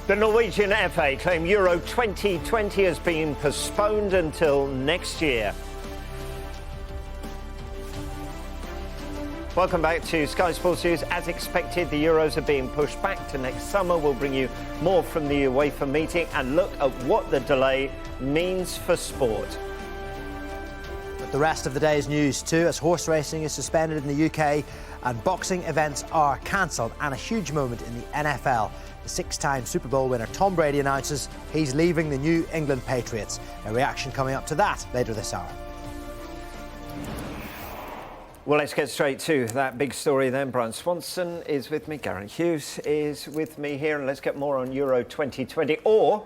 The Norwegian FA claim Euro 2020 has been postponed until next year. Welcome back to Sky Sports News. As expected, the Euros are being pushed back to next summer. We'll bring you more from the UEFA meeting and look at what the delay means for sport. But the rest of the day's news too, as horse racing is suspended in the UK and boxing events are cancelled, and a huge moment in the NFL. The six-time Super Bowl winner Tom Brady announces he's leaving the New England Patriots. A reaction coming up to that later this hour. Well, let's get straight to that big story then. Bryan Swanson is with me, Geraint Hughes is with me here, and let's get more on Euro 2020, or,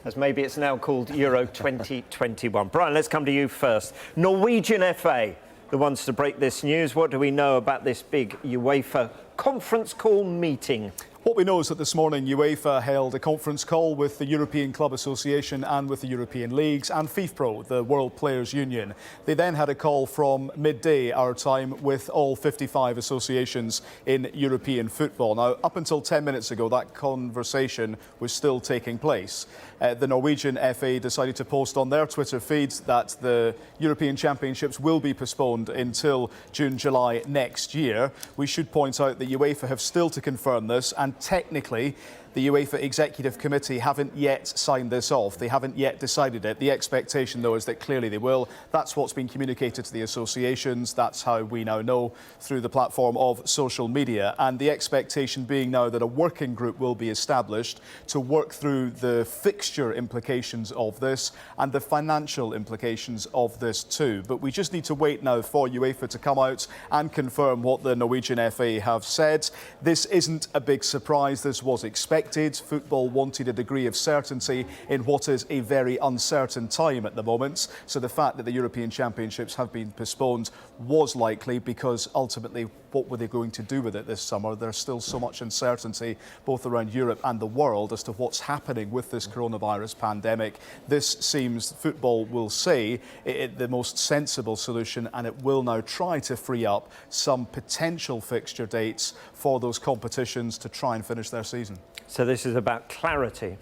as maybe it's now called, Euro 2021. Bryan, let's come to you first. Norwegian FA, the ones to break this news. What do we know about this big UEFA conference call meeting? What we know is that this morning UEFA held a conference call with the European Club Association and with the European Leagues and FIFPro, the World Players Union. They then had a call from midday our time with all 55 associations in European football. Now, up until 10 minutes ago, that conversation was still taking place. The Norwegian FA decided to post on their Twitter feeds that the European Championships will be postponed until June, July next year. We should point out that UEFA have still to confirm this, and technically, the UEFA Executive Committee haven't yet signed this off. They haven't yet decided it. The expectation, though, is that clearly they will. That's what's been communicated to the associations. That's how we now know through the platform of social media. And the expectation being now that a working group will be established to work through the fixture implications of this and the financial implications of this too. But we just need to wait now for UEFA to come out and confirm what the Norwegian FA have said. This isn't a big surprise. This was expected. Football wanted a degree of certainty in what is a very uncertain time at the moment. So the fact that the European Championships have been postponed was likely, because ultimately, what were they going to do with it this summer? There's still so much uncertainty both around Europe and the world as to what's happening with this coronavirus pandemic. This seems, football will say, the most sensible solution, and it will now try to free up some potential fixture dates for those competitions to try and finish their season. So this is about clarity.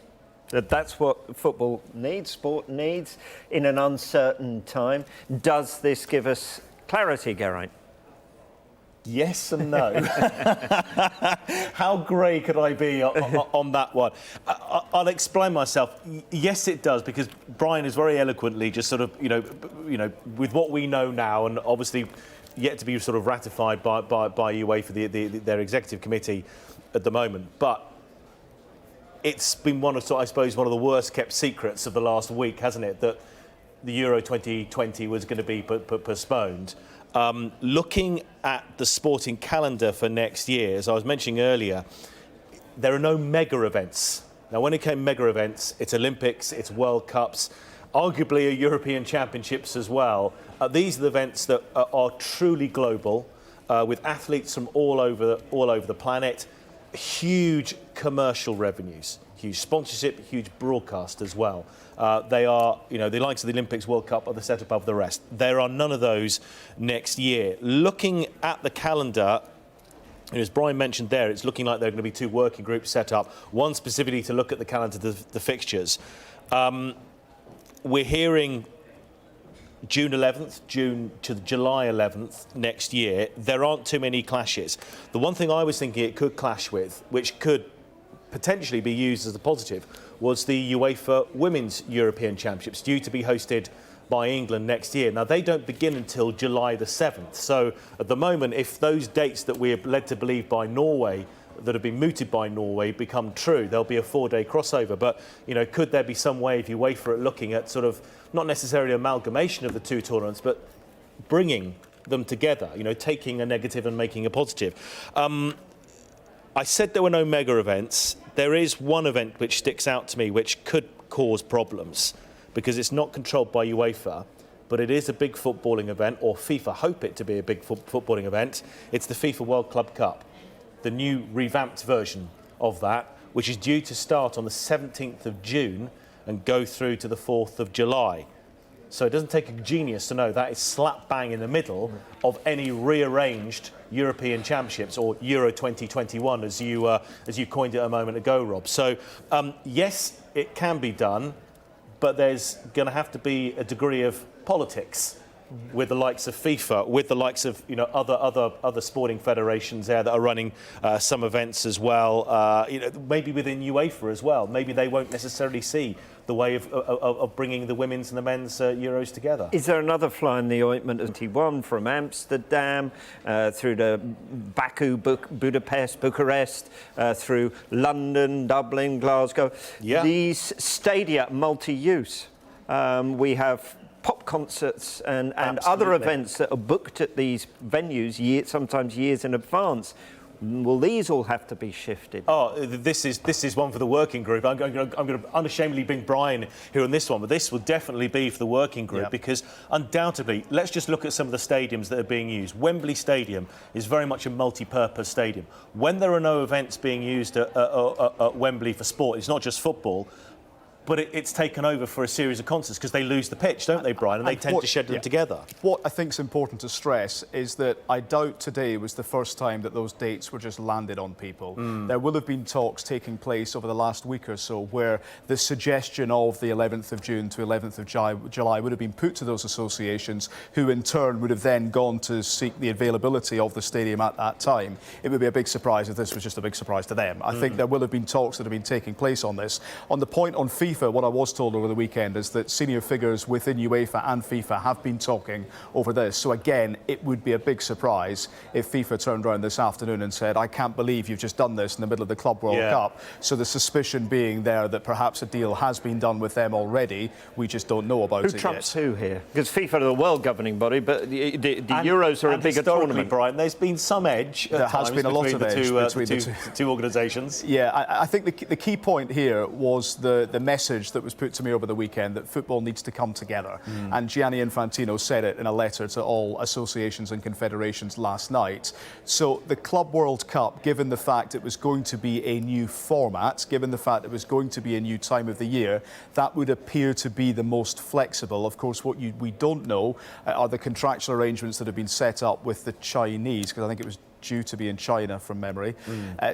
That's what football needs, sport needs, in an uncertain time. Does this give us clarity, Geraint? Yes and no. How grey could I be on that one? I'll explain myself. Yes, it does, because Bryan is very eloquently just sort of, you know, with what we know now, and obviously yet to be sort of ratified by UEFA, their executive committee at the moment, but it's been one of the worst kept secrets of the last week, hasn't it, that the Euro 2020 was going to be postponed. Looking at the sporting calendar for next year, as I was mentioning earlier, there are no mega events. Now, when it came mega events, it's Olympics, it's World Cups, arguably a European Championships as well. These are the events that are truly global, with athletes from all over the planet. Huge commercial revenues, huge sponsorship, huge broadcast as well. They are, the likes of the Olympics, World Cup are the set above the rest. There are none of those next year. Looking at the calendar, as Bryan mentioned there, it's looking like there are going to be two working groups set up, one specifically to look at the calendar, the fixtures. We're hearing June 11th, June to July 11th next year. There aren't too many clashes. The one thing I was thinking it could clash with, which could potentially be used as a positive, was the UEFA Women's European Championships, due to be hosted by England next year. Now, they don't begin until July the 7th. So at the moment, if those dates that we are led to believe by Norway, that have been mooted by Norway, become true, there'll be a 4-day crossover. But, could there be some way of UEFA looking at sort of, not necessarily amalgamation of the two tournaments, but bringing them together, taking a negative and making a positive? I said there were no mega events. There is one event which sticks out to me, which could cause problems, because it's not controlled by UEFA, but it is a big footballing event, or FIFA hope it to be a big footballing event. It's the FIFA World Club Cup, the new revamped version of that, which is due to start on the 17th of June and go through to the 4th of July. So it doesn't take a genius to know that is slap bang in the middle of any rearranged European Championships, or Euro 2021, as you coined it a moment ago, Rob. So yes, it can be done, but there's going to have to be a degree of politics with the likes of FIFA, with the likes of other sporting federations there that are running some events as well. Maybe within UEFA as well. Maybe they won't necessarily see the way of bringing the women's and the men's Euros together. Is there another fly in the ointment of 21 from Amsterdam through to Baku, Budapest, Bucharest, through London, Dublin, Glasgow? Yeah. These stadia multi-use. We have pop concerts and other events that are booked at these venues sometimes years in advance. Will these all have to be shifted? Oh, this is one for the working group. I'm going to unashamedly bring Bryan here on this one, but this will definitely be for the working group because undoubtedly, let's just look at some of the stadiums that are being used. Wembley Stadium is very much a multi-purpose stadium. When there are no events being used at Wembley for sport, it's not just football, but it's taken over for a series of concerts because they lose the pitch, don't they, Bryan? And they tend to shed them together. What I think is important to stress is that I doubt today was the first time that those dates were just landed on people. There will have been talks taking place over the last week or so where the suggestion of the 11th of June to 11th of July would have been put to those associations, who in turn would have then gone to seek the availability of the stadium at that time. It would be a big surprise if this was just a big surprise to them. I think there will have been talks that have been taking place on this. On the point on FIFA, what I was told over the weekend is that senior figures within UEFA and FIFA have been talking over this. So again, it would be a big surprise if FIFA turned around this afternoon and said, I can't believe you've just done this in the middle of the Club World Cup. So the suspicion being there that perhaps a deal has been done with them already. We just don't know about it yet. Who trumps who here? Because FIFA are the world governing body, but the Euros are a bigger tournament. Bryan, there's been some edge. There has been a lot of edge between the two organisations. Yeah, I think the key point here was the message that was put to me over the weekend, that football needs to come together. And Gianni Infantino said it in a letter to all associations and confederations last night. So the Club World Cup, given the fact it was going to be a new format, given the fact it was going to be a new time of the year, that would appear to be the most flexible. Of course, what we don't know are the contractual arrangements that have been set up with the Chinese, because I think it was due to be in China from memory.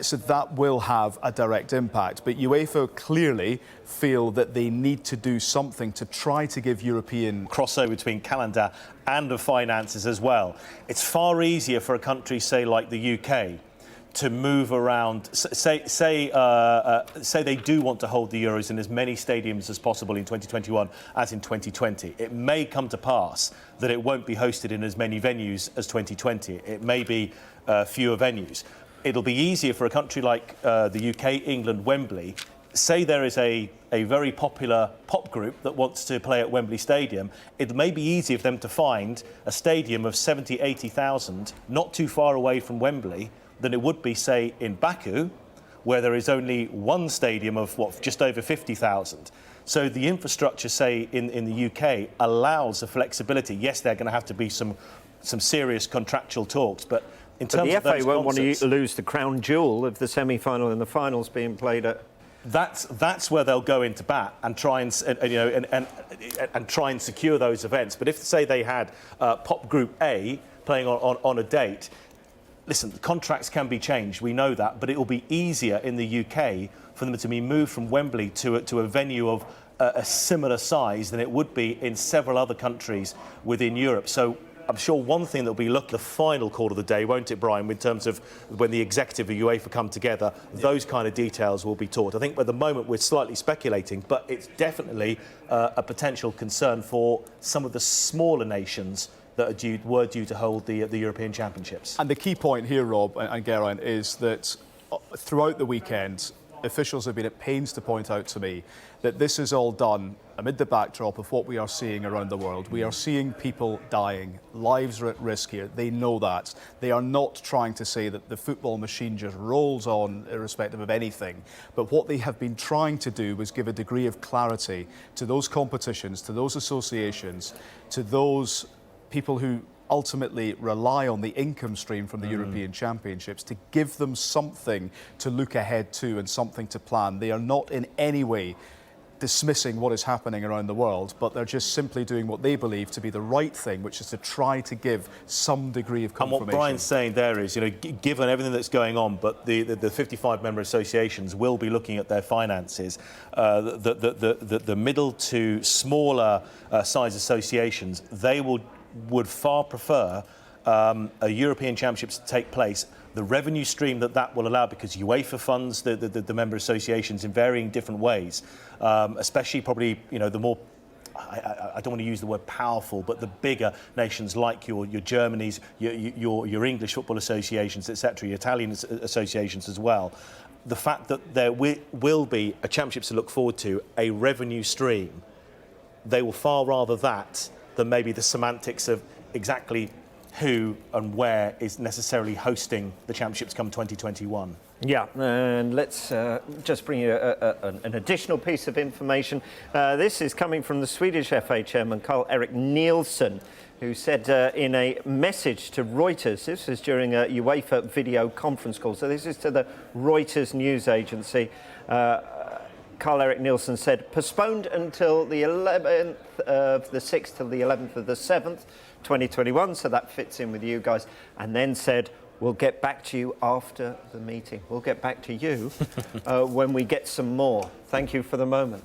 So that will have a direct impact. But UEFA clearly feel that they need to do something to try to give European crossover between calendar and the finances as well. It's far easier for a country, say, like the UK, to move around. Say they do want to hold the Euros in as many stadiums as possible in 2021 as in 2020. It may come to pass that it won't be hosted in as many venues as 2020. It may be fewer venues. It'll be easier for a country like the UK, England, Wembley. Say there is a very popular pop group that wants to play at Wembley Stadium. It may be easier for them to find a stadium of 70, 80,000 not too far away from Wembley than it would be, say, in Baku, where there is only one stadium of, just over 50,000. So the infrastructure, say, in the UK allows the flexibility. Yes, there are going to have to be some serious contractual talks, but in terms of those the FA won't want to lose the crown jewel of the semi-final and the finals being played at. That's where they'll go into bat and try and try and secure those events. But if, say, they had Pop Group A playing on a date, listen, the contracts can be changed, we know that, but it will be easier in the UK for them to be moved from Wembley to a venue of a similar size than it would be in several other countries within Europe. So I'm sure one thing that will be the final call of the day, won't it, Bryan, in terms of when the executive of UEFA come together, those kind of details will be taught. I think at the moment we're slightly speculating, but it's definitely a potential concern for some of the smaller nations that were due to hold the European Championships. And the key point here, Rob and Geraint, is that throughout the weekend, officials have been at pains to point out to me that this is all done amid the backdrop of what we are seeing around the world. We are seeing people dying. Lives are at risk here. They know that. They are not trying to say that the football machine just rolls on irrespective of anything. But what they have been trying to do was give a degree of clarity to those competitions, to those associations, to those people who ultimately rely on the income stream from the European Championships, to give them something to look ahead to and something to plan. They are not in any way dismissing what is happening around the world, but they're just simply doing what they believe to be the right thing, which is to try to give some degree of confirmation. And what Brian's saying there is, given everything that's going on, but the 55 member associations will be looking at their finances. The middle to smaller size associations, they would far prefer a European Championships to take place. The revenue stream that will allow, because UEFA funds the member associations in varying different ways, especially probably the more, I don't want to use the word powerful, but the bigger nations like your Germanys, your English football associations, etc., your Italian associations as well. The fact that there will be a championships to look forward to, a revenue stream, they will far rather that than maybe the semantics of exactly who and where is necessarily hosting the championships come 2021. Yeah, and let's just bring you an additional piece of information. This is coming from the Swedish FA chairman, Karl-Erik Nielsen, who said in a message to Reuters, this was during a UEFA video conference call, so this is to the Reuters news agency, Karl-Erik Nielsen said, postponed until the 11th of the 6th till the 11th of the 7th, 2021, so that fits in with you guys, and then said, we'll get back to you after the meeting. We'll get back to you when we get some more. Thank you for the moment.